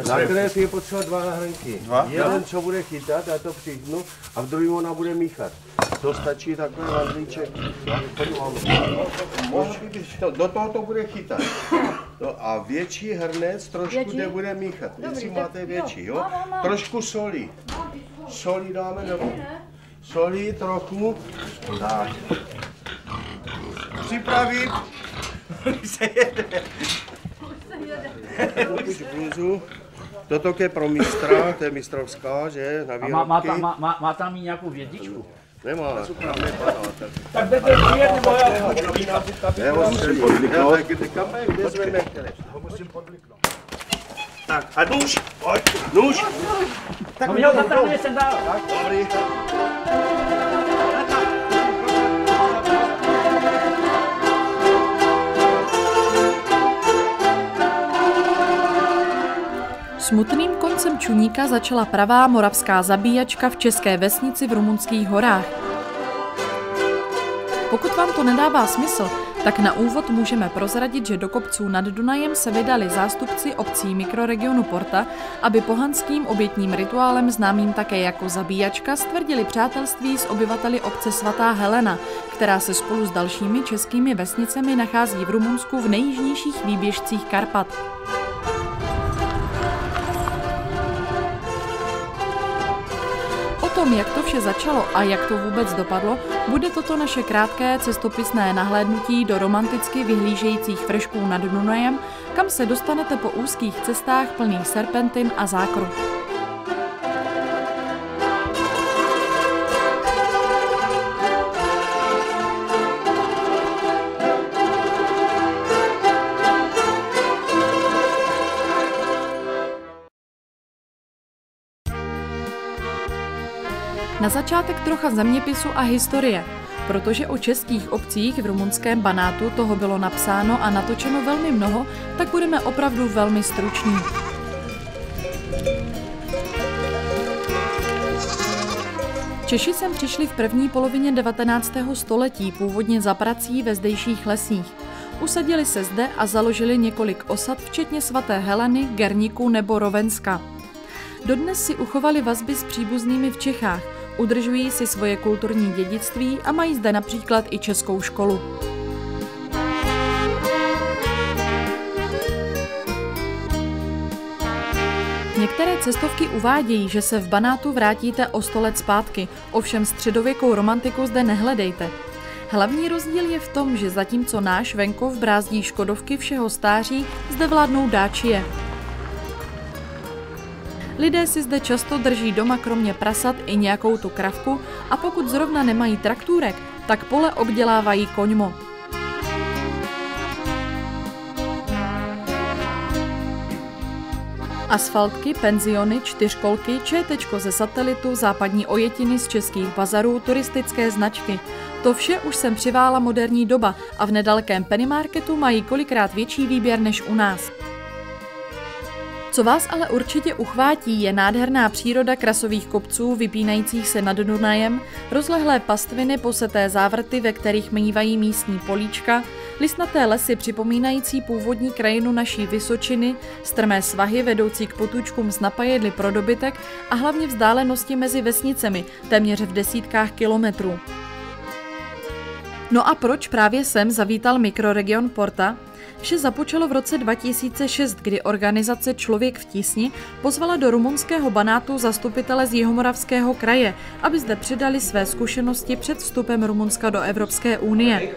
Nakonec je potřeba 2 hrnky. Jeden, co bude chytat, já to přihnu, a v druhém ona bude míchat. To stačí takový vandlíček. Do toho to bude chytat. No a větší hrnec trošku nebude míchat. Jestli máte větší, jo? Trošku soli. Soli dáme nebo? Soli trochu. Tak. Připravit. Se jede. Bluzu. Toto je pro mistra, to je mistrovská, že? Na výrobky. Má tam i nějakou vědičku? Nemá. Tak jdete přijet, nebo já? Ho musím podliknout. Tak a nůž, pojď, nůž. No mi ho zatáhne sem dál. Tak, dobrý. Smutným koncem čuníka začala pravá moravská zabíjačka v české vesnici v Rumunských horách. Pokud vám to nedává smysl, tak na úvod můžeme prozradit, že do kopců nad Dunajem se vydali zástupci obcí mikroregionu Porta, aby pohanským obětním rituálem známým také jako zabíjačka stvrdili přátelství s obyvateli obce Svatá Helena, která se spolu s dalšími českými vesnicemi nachází v Rumunsku v nejjižnějších výběžcích Karpat. O tom, jak to vše začalo a jak to vůbec dopadlo, bude toto naše krátké cestopisné nahlédnutí do romanticky vyhlížejících frešků nad Dunajem, kam se dostanete po úzkých cestách plných serpentin a zákrut. Na začátek trocha zeměpisu a historie, protože o českých obcích v rumunském Banátu toho bylo napsáno a natočeno velmi mnoho, tak budeme opravdu velmi struční. Češi sem přišli v první polovině 19. století, původně za prací ve zdejších lesích. Usadili se zde a založili několik osad, včetně Svaté Heleny, Gerniku nebo Rovenska. Dodnes si uchovali vazby s příbuznými v Čechách, udržují si svoje kulturní dědictví a mají zde například i českou školu. Některé cestovky uvádějí, že se v Banátu vrátíte o 100 let zpátky, ovšem středověkou romantiku zde nehledejte. Hlavní rozdíl je v tom, že zatímco náš venkov brázdí škodovky všeho stáří, zde vládnou dáčie. Lidé si zde často drží doma kromě prasat i nějakou tu kravku a pokud zrovna nemají traktůrek, tak pole obdělávají koňmo. Asfaltky, penziony, čtyřkolky, čétečko ze satelitu, západní ojetiny z českých bazarů, turistické značky. To vše už sem přivála moderní doba a v nedalekém pennymarketu mají kolikrát větší výběr než u nás. Co vás ale určitě uchvátí, je nádherná příroda krasových kopců vypínajících se nad Dunajem, rozlehlé pastviny, poseté závrty, ve kterých mívají místní políčka, listnaté lesy připomínající původní krajinu naší Vysočiny, strmé svahy vedoucí k potůčkům s napajedly pro dobytek a hlavně vzdálenosti mezi vesnicemi, téměř v desítkách kilometrů. No a proč právě sem zavítal mikroregion Porta? Vše započalo v roce 2006, kdy organizace Člověk v tísni pozvala do rumunského Banátu zastupitele z Jihomoravského kraje, aby zde předali své zkušenosti před vstupem Rumunska do Evropské unie.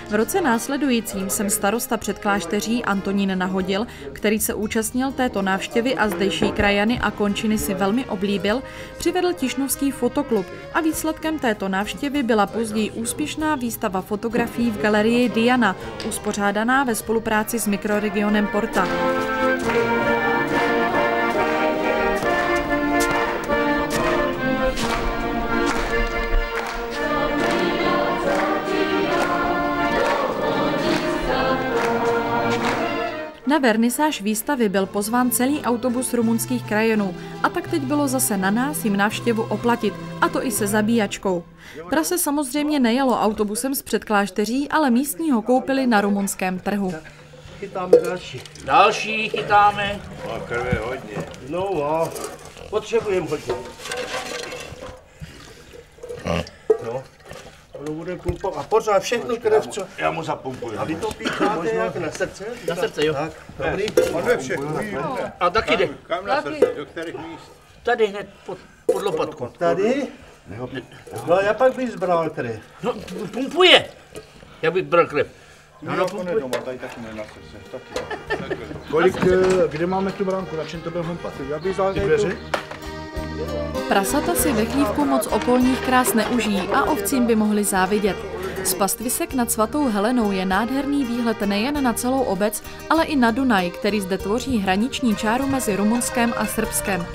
V roce následujícím jsem starosta Předklášteří Antonín Nahodil, který se účastnil této návštěvy a zdejší krajany a končiny si velmi oblíbil, přivedl Tišnovský fotoklub a výsledkem této návštěvy byla později úspěšná výstava fotografií v galerii Diana, uspořádaná ve spolupráci s mikroregionem Porta. Na vernisáž výstavy byl pozván celý autobus rumunských krajanů a tak teď bylo zase na nás jim návštěvu oplatit, a to i se zabíjačkou. Prase samozřejmě nejelo autobusem z Předklášteří, ale místní ho koupili na rumunském trhu. Chytáme další. Další chytáme. A krve hodně. No a potřebujeme hodně. No. Ono bude pumpovat. A pořád všechno krev, co... Já mu zapumpuju. A vy to pícháte jak na srdce? Na srdce, jo. Tak, dobrý. Máme všechno. A taky jde. Kam na srdce? Do kterých míst? Tady hned pod lopatku. Tady? No a já pak bych zbral krev. No, pumpuje. Já bych bral krev. No, no, doma, tady taky ne na srdce. Taky. Kolik, kde máme tu bránku, na čem to byl humpat? Já bych vzal dveře? Prasata si ve chlívku moc okolních krás neužijí a ovcím by mohli závidět. Z pastvisek nad svatou Helenou je nádherný výhled nejen na celou obec, ale i na Dunaj, který zde tvoří hraniční čáru mezi Rumunskem a Srbskem.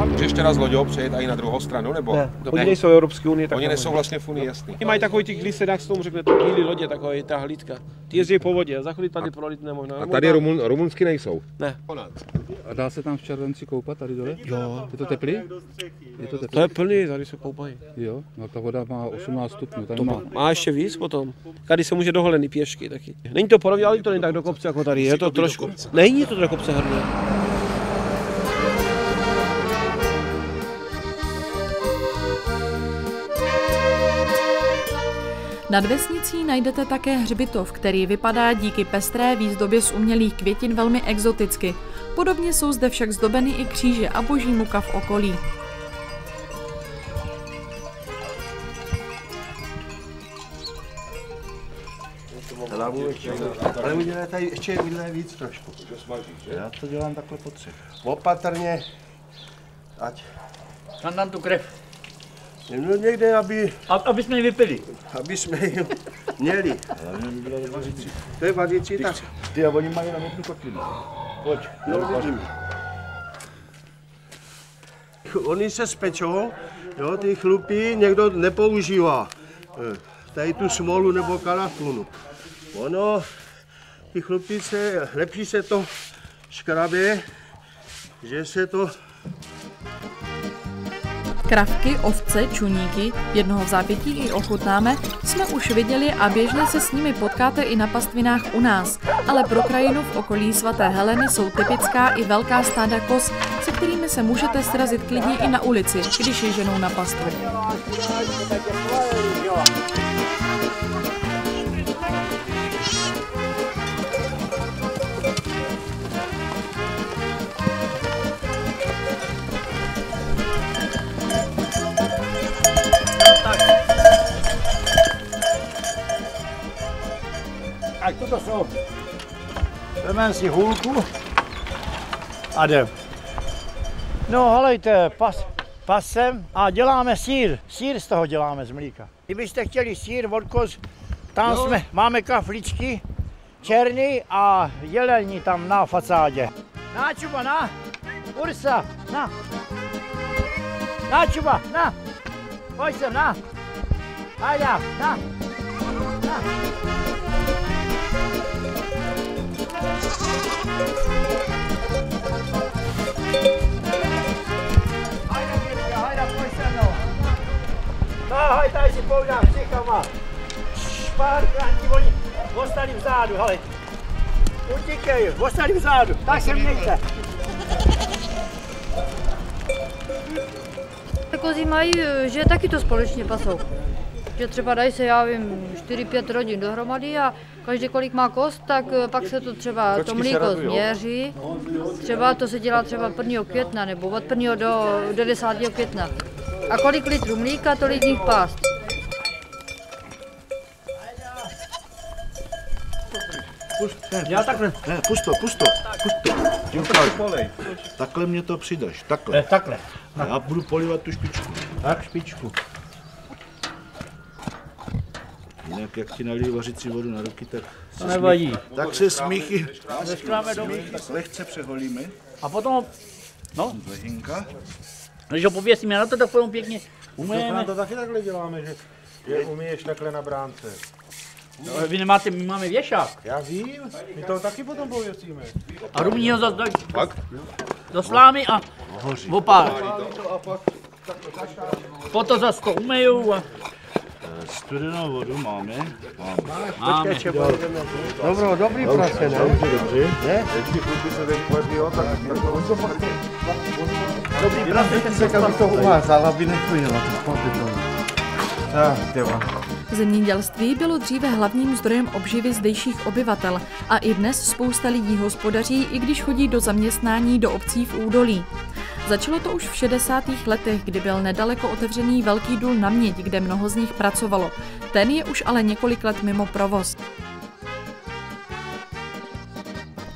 Může ještě raz loďou přejet i na druhou stranu, nebo? Ne, oni nejsou v Evropské unii. Oni nejsou vlastně v Unii, jasný. Oni mají takový těch glisedách, s tomu řeknete, bílé lodě, takový ta hlídka. Ty jezdí po vodě, za chvíli tady prolít nemožná. A tady rumunsky nejsou? Ne. A dá se tam v červenci koupat tady dole? Jo. Je to teplý? Je to teplý? To je plný, tady se koupají. Jo, no ta voda má 18 stupňů, tady To má. má ještě víc potom. Tady se může doholený pěšky taky. Není to podobně, ale to není tak do kopce jako tady, je to trošku. Není to do kopce hrné. Nad vesnicí najdete také hřbitov, který vypadá díky pestré výzdobě z umělých květin velmi exoticky. Podobně jsou zde však zdobeny i kříže a boží muka v okolí. Ale udělej tady ještě víc trošku. Já to dělám takhle po třech. Opatrně. Ať. Tam tu krev. No někde, Aby jsme ji vypili. aby jsme ji měli. To je vařící, tak. Ty a oni mají na jednu kotlinu. Pojď. No, vidím. Oni se spečou, jo, ty chlupy někdo nepoužívá. Tady tu smolu nebo kalafunu. Ono, ty chlupice, lepší se to škrabě, že se to... Kravky, ovce, čuníky, jednoho v zápětí i ochutnáme, jsme už viděli a běžně se s nimi potkáte i na pastvinách u nás. Ale pro krajinu v okolí svaté Heleny jsou typická i velká stáda koz, se kterými se můžete srazit klidně i na ulici, když je ženou na pastvu. Tak toto jsou. Jdeme si hůlku a jdem. No helejte, pasem a děláme sýr. Sýr z toho děláme z mlíka. Kdybyste chtěli sýr od koz, tam máme kafličky, černý a jelení tam na facádě. Na Čuba, na! Ursa, na! Na Čuba, na! Pojď sem, na! Ajda, na! Na! Hajda, pojď se mnou. No, tady si poudám všichama. Špárkranti, oni ostali vzadu, hele. Utíkej, ostali vzadu, tak se mějte. Kozy mají, že taky to společně pasou. Že třeba dají se, já vím, 4-5 rodin dohromady a každý kolik má kost, tak pak se to třeba to mlíko změří. Třeba to se dělá třeba 1. května nebo od 1. do 10. května. A kolik litrů mlíka, tolik nich pást. Já takhle. Ne, pust to. Takhle mě to přidaš, takhle. Takhle. A já budu polivat tu špičku. Tak špičku. Jinak jak ti naliju vařicí vodu na ruky, tak To nevadí. tak se smíchy Smíchy lehce přeholíme. A potom, no, Lehinka. když ho pověsíme na to, tak potom pěkně To umyjeme. to taky takhle děláme, že umíješ takhle na bránce. No, vy nemáte, my máme věšák. Já vím, my to taky potom pověsíme. A rumí ho zase do slámy a opár. Potom zase to umyju a Studenou vodu máme. máme. Dobrý práce, ne? Dobrý práce, Tak aby to umázal, aby nechujela to. Tak, dělá. Zemědělství bylo dříve hlavním zdrojem obživy zdejších obyvatel a i dnes spousta lidí hospodaří, i když chodí do zaměstnání do obcí v údolí. Začalo to už v 60. letech, kdy byl nedaleko otevřený velký důl na Měď, kde mnoho z nich pracovalo. Ten je už ale několik let mimo provoz.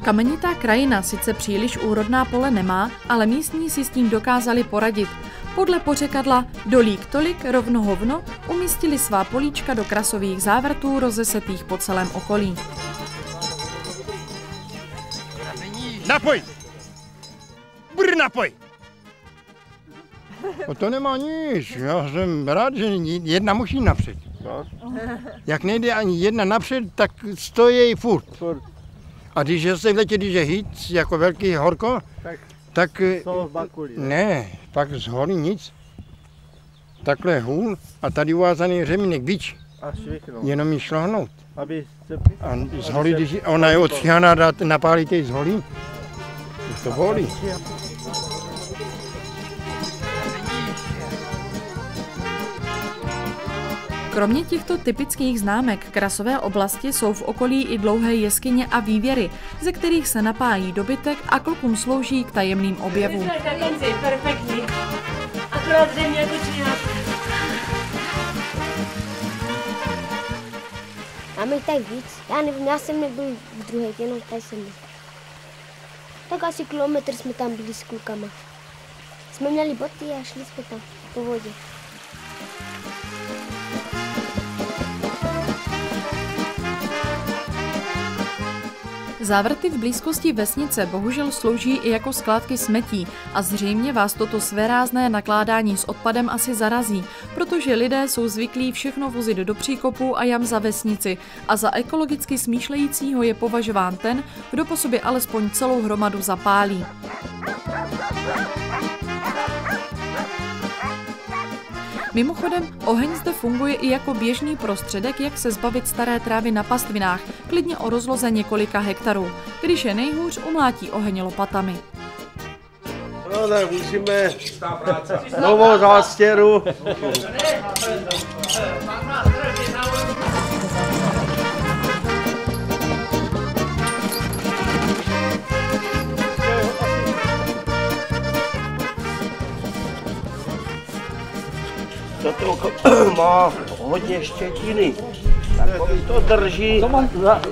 Kamenitá krajina sice příliš úrodná pole nemá, ale místní si s tím dokázali poradit. Podle pořekadla dolík tolik, rovno hovno, umístili svá políčka do krasových závrtů rozesetých po celém okolí. Napoj! Napoj! No to nemá nic, já jsem rád, že jedna musí napřed. Jak nejde ani jedna napřed, tak stojí furt. A když se v letě, když je hit, jako velký horko, tak ne, pak z hory nic. Takhle hůl a tady uvázaný řemínek bič. Jenom ji šlohnout. A z hory, když ona je odstříhaná, napálíte z hory, to bolí. Kromě těchto typických známek krasové oblasti jsou v okolí i dlouhé jeskyně a vývěry, ze kterých se napájí dobytek a klukům slouží k tajemným objevům. Perfektní. Akorát země jako činát. Máme jich tak víc. Já nevím, já jsem nebyl v druhé, jenom tady jsem byl. Tak asi kilometr jsme tam byli s klukama. Jsme měli boty a šli jsme tam po vodě. Závrty v blízkosti vesnice bohužel slouží i jako skládky smetí a zřejmě vás toto svérázné nakládání s odpadem asi zarazí, protože lidé jsou zvyklí všechno vozit do příkopů a jam za vesnici a za ekologicky smýšlejícího je považován ten, kdo po sobě alespoň celou hromadu zapálí. Mimochodem, oheň zde funguje i jako běžný prostředek, jak se zbavit staré trávy na pastvinách, klidně o rozloze několika hektarů. Když je nejhůř, umlátí oheň lopatami. No tak musíme novou zástěru. Toto má hodně štětiny. Takový to drží.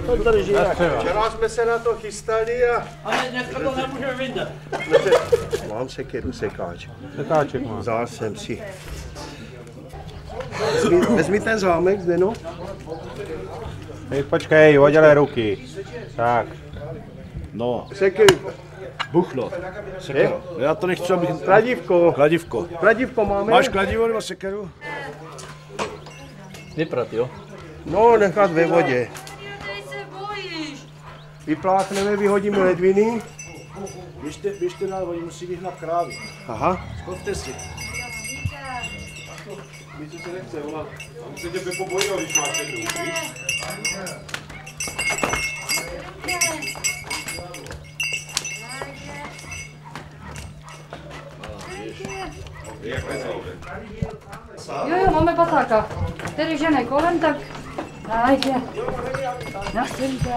To drží. Včera jsme se na to chystali a... Ale dneska to nemůžeme vyndat. Mám sekeru, sekáč. Sekáček má. Vzal jsem si. Vezmi ten zámek, Zdeno. Počkej, oddělej ruky. Tak. No, Sekeru. buchlo. Sekeru. Já to nechci, abych... Kladívko. Kladívko. Kladívko máme? Máš kladivo nebo sekeru? Vyprat, jo? No, nechat ve vodě. Vypláchneme, vyhodíme ledviny. Běžte dál, oni musí vyhnat krávy. Aha. Skovte si. Nic se nechce volat. On se tě pobojil, když máš sekeru, víš? Jo, máme patáka. Který žene kolem, tak dajte. Nastřílte.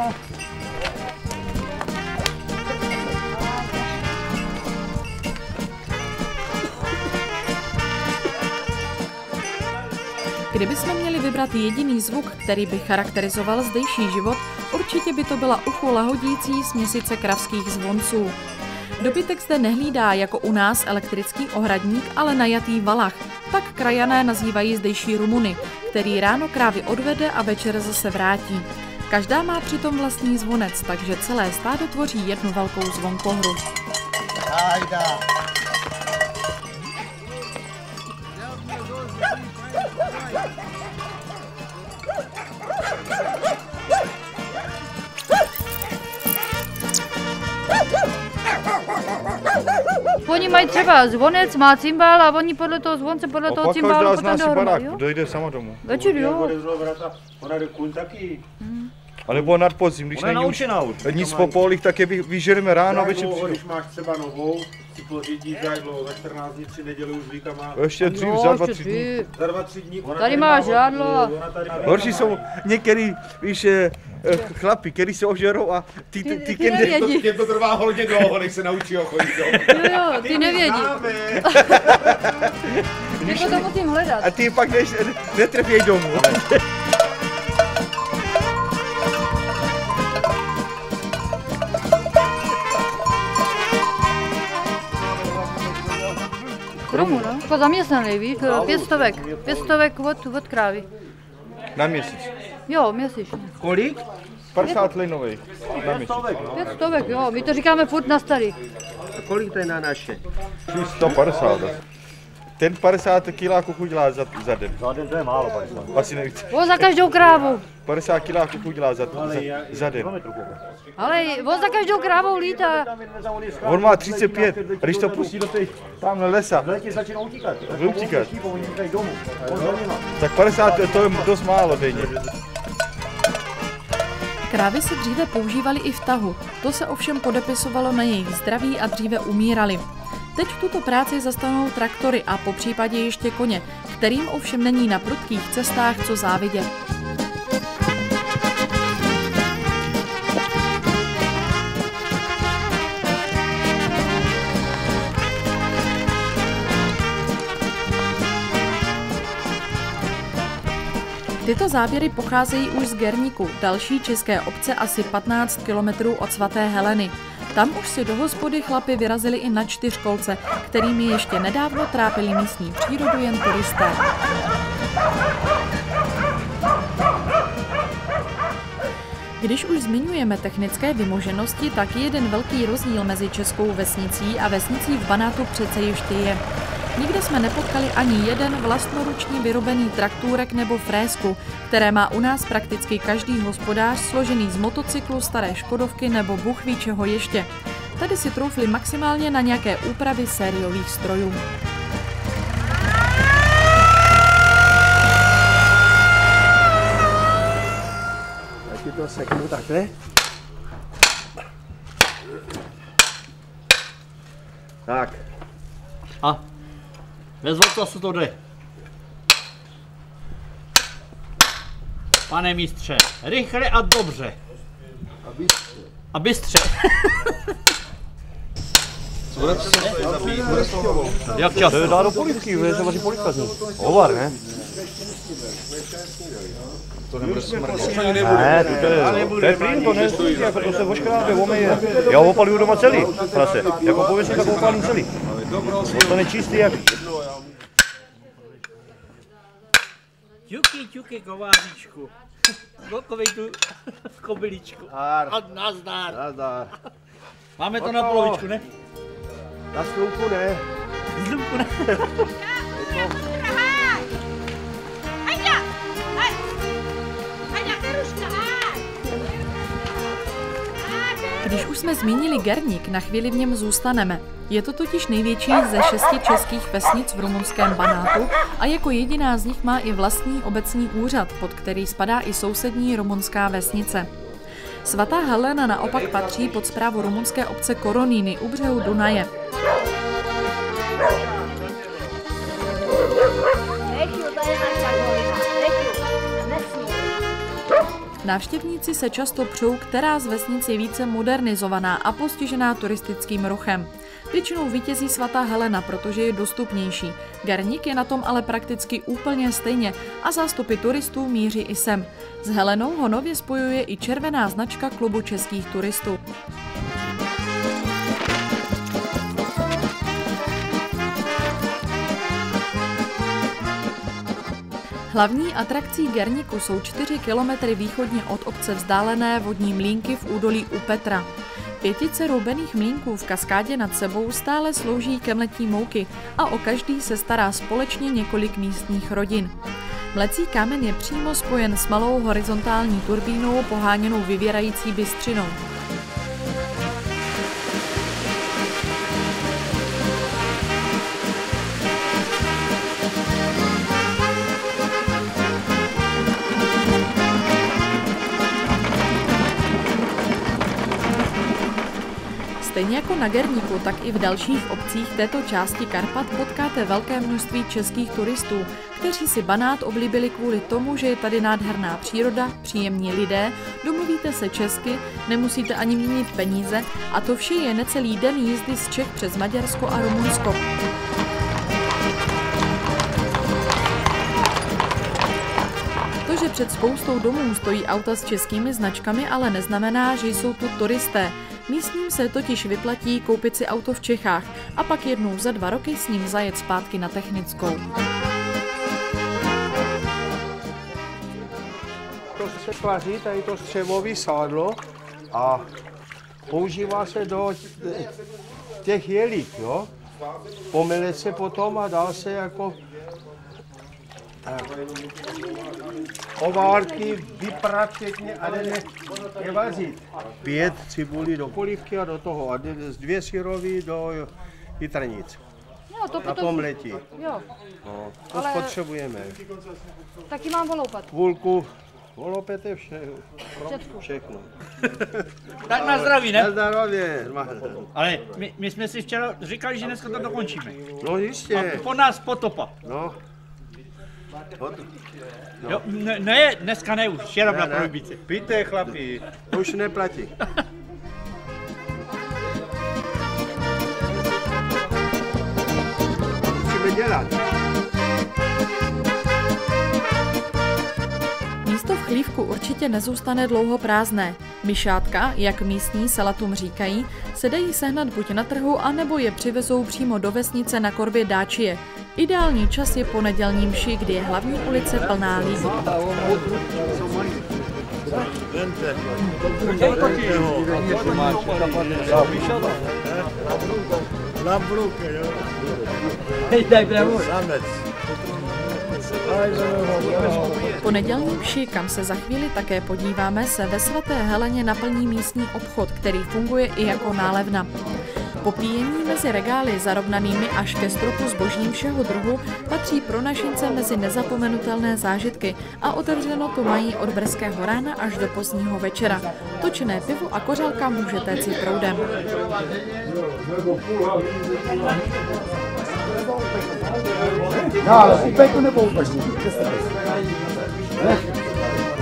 Kdybychom měli vybrat jediný zvuk, který by charakterizoval zdejší život, určitě by to byla uchu lahodící směsice kravských zvonců. Dobytek zde nehlídá jako u nás elektrický ohradník, ale najatý valach. Tak krajané nazývají zdejší Rumuny, který ráno krávy odvede a večer zase vrátí. Každá má přitom vlastní zvonec, takže celé stádo tvoří jednu velkou zvonkohru. Oni mají třeba zvonec, má cymbál a oni podle toho zvonce, podle toho cymbálu potom dohromady, jo? Dojde sama domů. Večer, jo. Ona jde kuň taky. A nebo nad podzim, když není už nic po polích, tak je vyžereme ráno, večer přijdu. Když máš třeba novou, si pořídíš žádlo, za 14 dní, 3 neděli už víka má. Ještě dřív, za 2-3 dní. Za 2-3 dní. Tady máš žádlo. Horší jsou některý, víš, chlapi, který se ožerou a ty nevědí. Tě to trvá hodně dlouho, než se naučí ho chodit. Jo, ty nevědí. Ty potom musím hledat. A ty pak netrefěj domů. Kromu, no? Jako zaměstnaný, víš, 500 od krávy. Na měsíc? Jo, měsíčně. Kolik? 50 linovej. Na měsíc. 500, jo, my to říkáme furt na starý. A kolik to je na naše? 150. Ten 50 kiláků udělá za den. Za den to je málo, 50. Asi nevíte. On za každou krávu. 50 kiláků udělá za den. Ale on za každou krávou lítá. On má 35, a když to pustí do těch tamhle lesa, začíná utíkat. Tak 50 to je dost málo denně. Krávy se dříve používaly i v tahu, to se ovšem podepisovalo na jejich zdraví a dříve umíraly. Teď tuto práci zastanou traktory a popřípadě ještě koně, kterým ovšem není na prudkých cestách co závidět. Tyto záběry pocházejí už z Gerníku, další české obce asi 15 kilometrů od svaté Heleny. Tam už si do hospody chlapi vyrazili i na 4kolce, kterými ještě nedávno trápili místní přírodu jen turisté. Když už zmiňujeme technické vymoženosti, tak jeden velký rozdíl mezi českou vesnicí a vesnicí v Banátu přece ještě je. Nikde jsme nepotkali ani jeden vlastnoručně vyrobený traktůrek nebo frésku, které má u nás prakticky každý hospodář složený z motocyklu, staré škodovky nebo bůh ví čeho ještě. Tady si troufli maximálně na nějaké úpravy sériových strojů. Já ti to seknu takhle. Tak. A bez co to jde. Pane mistře, rychle a dobře. A bystře. Jak často? To je dá do polivky, to je vaří polivka z ní. Hovar, ne? To nebude smrdit. Ne, to je plyn, to nestojí, to se oškrábe, omeje. Já ho opaluju doma celý, prase. Jako pověsím, tak ho opalím celý. To je čistý jak... Ťuky, kováříčku. Gokovej tu kobyličku. A nazdar. Nazdar. Máme to na polovičku, ne? Na slunku ne. Slunku ne. Když už jsme zmínili Gerník, na chvíli v něm zůstaneme. Je to totiž největší ze 6 českých vesnic v rumunském Banátu a jako jediná z nich má i vlastní obecní úřad, pod který spadá i sousední rumunská vesnice. Svatá Helena naopak patří pod správu rumunské obce Koroníny u břehu Dunaje. Návštěvníci se často přou, která z vesnic je více modernizovaná a postižená turistickým ruchem. Většinou vítězí svatá Helena, protože je dostupnější. Gerník je na tom ale prakticky úplně stejně a zástupy turistů míří i sem. S Helenou ho nově spojuje i červená značka klubu českých turistů. Hlavní atrakcí Gerniku jsou 4 kilometry východně od obce vzdálené vodní mlýnky v údolí u Petra. 5 roubených mlýnků v kaskádě nad sebou stále slouží ke mletí mouky a o každý se stará společně několik místních rodin. Mlecí kámen je přímo spojen s malou horizontální turbínou poháněnou vyvěrající bystřinou. Stejně jako na Gerniku, tak i v dalších obcích této části Karpat potkáte velké množství českých turistů, kteří si Banát oblíbili kvůli tomu, že je tady nádherná příroda, příjemní lidé, domluvíte se česky, nemusíte ani měnit peníze a to vše je necelý den jízdy z Čech přes Maďarsko a Rumunsko. To, že před spoustou domů stojí auta s českými značkami, ale neznamená, že jsou tu turisté. Místním se totiž vyplatí koupit si auto v Čechách a pak jednou za 2 roky s ním zajet zpátky na Technickou. To se tvaří, tady to střevové sádlo a používá se do těch jelík, jo? Pomele se potom a dá se jako ovárky vyprat pěkně a nevazit. 5 cibulí do polívky a do toho a 2 syrový do jitrnic. Jo, to na pomletí. Jo. No, to ale potřebujeme. Taky mám volopat. Půlku. Volopete všechno. Tak na zdraví, ne? Na zdraví. Ale my jsme si včera říkali, že dneska to dokončíme. No jistě. A po nás potopa. No. Jo, ne, dneska ne už, včera na prohibici. Pijte, chlapi, to už neplatí. Musíme dělat. Místo v chlívku určitě nezůstane dlouho prázdné. Myšátka, jak místní salatům říkají, se dají sehnat buď na trhu, anebo je přivezou přímo do vesnice na korbě Dáčie. Ideální čas je po nedělní mši, kdy je hlavní ulice plná lidí. Po nedělní mši, kam se za chvíli také podíváme, se ve Svaté Heleně naplní místní obchod, který funguje i jako nálevna. Popíjení mezi regály zarovnanými až ke stropu zbožím všeho druhu patří pro našince mezi nezapomenutelné zážitky a otevřeno to mají od brzkého rána až do pozdního večera. Točené pivo a kořalka můžete cít proudem. No, ale upeku nebo upeku?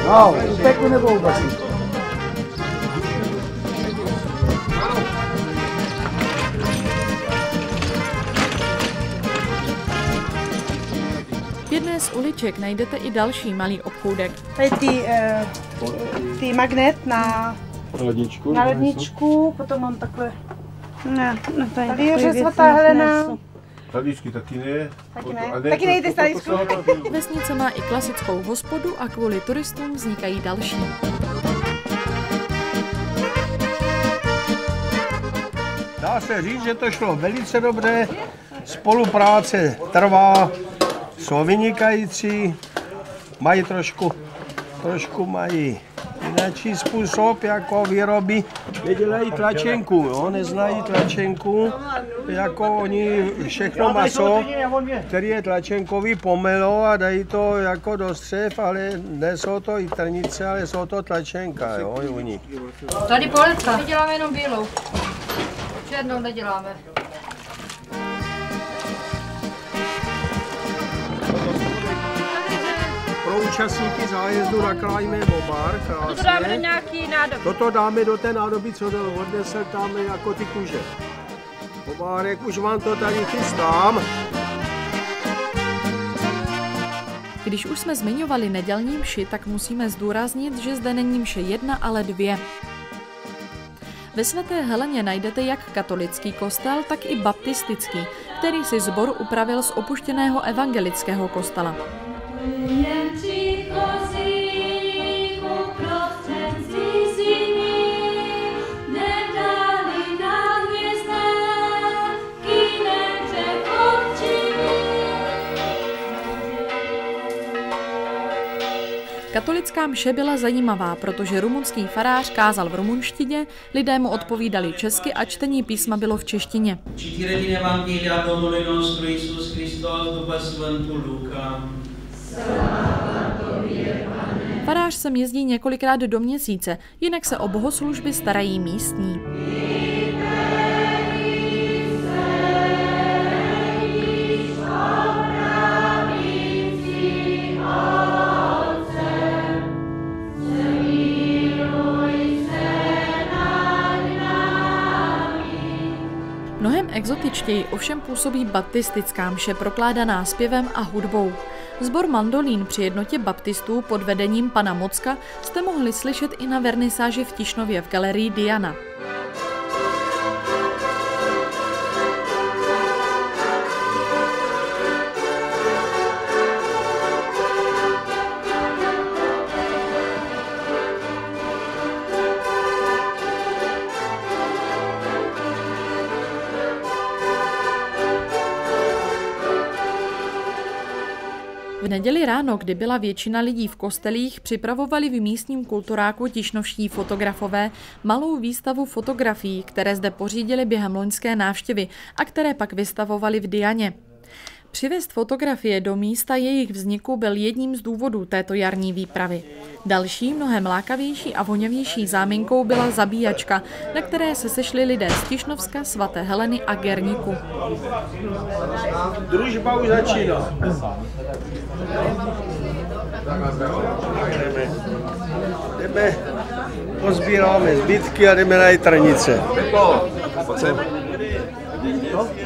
No, upeku nebo upeku? V jedné z uliček najdete i další malý obchůdek. Tady ty magnet na ledničku, potom mám takhle. Ne, tady je Svatá Helena. Talíčky taky ne. Taky nejde z talíčku. Vesnice má i klasickou hospodu a kvůli turistům vznikají další. Dá se říct, že to šlo velice dobře. Spolupráce trvá, jsou vynikající, mají trošku mají jiný způsob jako výroby. Nedělají tlačenku, jo? Neznají tlačenku, jako oni všechno maso, který je tlačenkový, pomelo a dají to jako do střev, ale ne jsou to i trnice, ale jsou to tlačenka, jo, u nich. Tady polecka. My děláme jenom bílou. Černou neděláme. Pro účastníky zájezdu naklájíme bobar, krásně. To dáme do nějaký nádoby. Toto dáme do té nádoby, co odnesl tam jako ty kuže. Bobárek, už vám to tady chystám. Když už jsme zmiňovali nedělní mši, tak musíme zdůraznit, že zde není mše jedna, ale 2. Ve Svaté Heleně najdete jak katolický kostel, tak i baptistický, který si sbor upravil z opuštěného evangelického kostela. Katolická mše byla zajímavá, protože rumunský farář kázal v rumunštině, lidé mu odpovídali česky a čtení písma bylo v češtině. Farář sem jezdí několikrát do měsíce, jinak se o bohoslužby starají místní. Mnohem exotičtěji ovšem působí baptistická mše prokládaná zpěvem a hudbou. Sbor mandolín při jednotě baptistů pod vedením pana Mocka jste mohli slyšet i na vernisáži v Tišnově v galerii Diana. V neděli ráno, kdy byla většina lidí v kostelích, připravovali v místním kulturáku tišnovští fotografové malou výstavu fotografií, které zde pořídili během loňské návštěvy a které pak vystavovali v Dianě. Přivést fotografie do místa jejich vzniku byl jedním z důvodů této jarní výpravy. Další, mnohem lákavější a voňavější záminkou byla zabíjačka, na které se sešli lidé z Tišnovska, Svaté Heleny a Gerníku. Družba už začíná. Jdeme, pozbíráme zbytky a jdeme na jitrnice.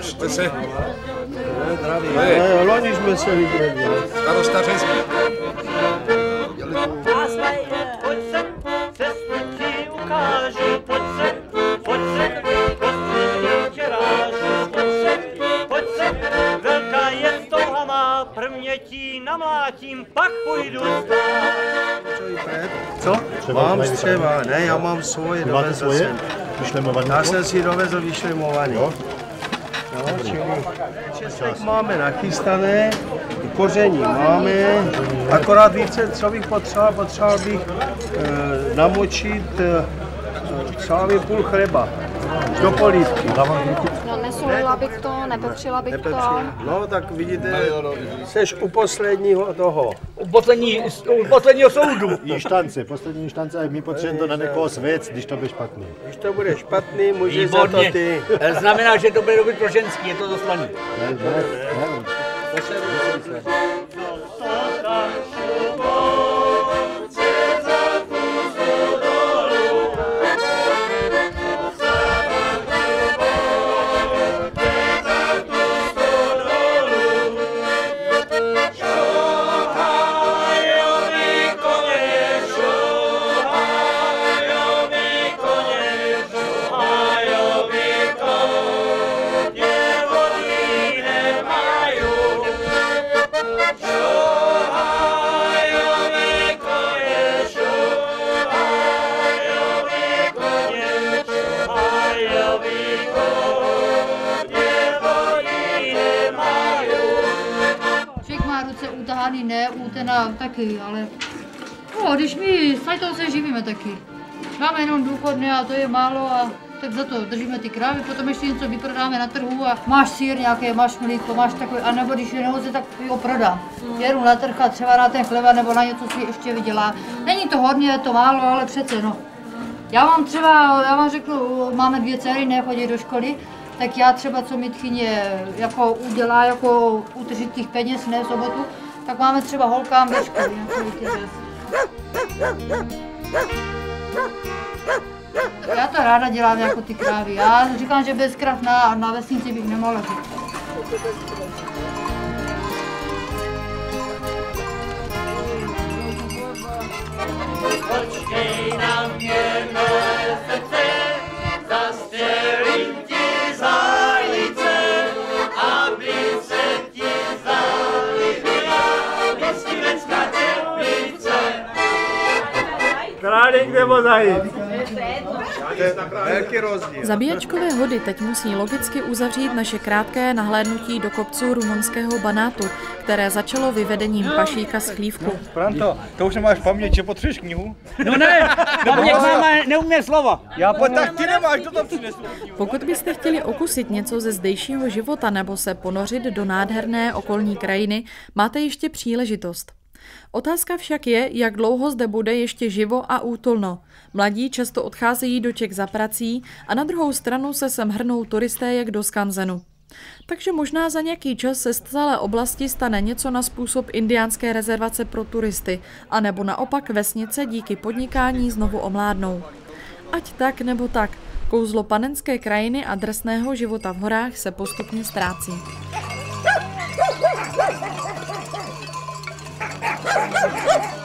Jste se. Loni jsme se viděli. Starosta Řezky. Pojď sem, cestu ti ukážu, pojď sem, velká je touha má, prvně ti namlátím, pak půjdu spát. Co? Mám střeva, ne, já mám svoje, dovezl jsem. Já jsem si dovezl vyšlemovaný. Česnek máme nachystané, koření máme, akorát více, co bych potřeboval bych namočit třeba půl chleba do polívky. No, nesolila bych to, nepepřila bych to. No, tak vidíte, seš u posledního toho. U posledního soudu. Poslední inštance, a my potřebujeme to na někoho svět, když to bude špatný. Když to bude špatný, můžeš za to ty. Znamená, že to bude dobrý pro ženský, je to doslaný. Ne, útena taky, ale no, když my s toho se živíme taky. Máme jenom důchodné a to je málo a tak za to držíme ty krávy, potom ještě něco vyprodáme na trhu a máš sýr nějaké, máš mlíko, máš takový, anebo když je nehoze, tak ho prodám. Jedu na trh a třeba na ten chleba nebo na něco si ještě vydělá. Není to hodně, je to málo, ale přece no. Já vám řeknu, máme 2 dcery, nechodí do školy, tak já třeba, co mi tchyně jako udělá, jako utržit těch peněz, ne sobotu, tak máme třeba holkám ve školy. Já to ráda dělám jako ty krávy. Já říkám, že bez krav na vesnici bych nemohla žít. Počkej na mě, mé srdce, zastřelím ti zálice, aby se ti zalíbila myslivecká čepice. Králík nebo zajít? velký rozdíl. Zabíjačkové hody teď musí logicky uzavřít naše krátké nahlédnutí do kopců rumunského Banátu, které začalo vyvedením pašíka z chlívku. Franto, to už nemáš paměť, že potřebuješ knihu? No ne, paměť máma neumí slova. Já tak ty nemáš, to tam přinesu. Pokud byste chtěli okusit něco ze zdejšího života nebo se ponořit do nádherné okolní krajiny, máte ještě příležitost. Otázka však je, jak dlouho zde bude ještě živo a útulno. Mladí často odcházejí do Čech za prací a na druhou stranu se sem hrnou turisté jak do skanzenu. Takže možná za nějaký čas se z celé oblasti stane něco na způsob indiánské rezervace pro turisty, anebo naopak vesnice díky podnikání znovu omládnou. Ať tak nebo tak, kouzlo panenské krajiny a drsného života v horách se postupně ztrácí. Ha ha ha!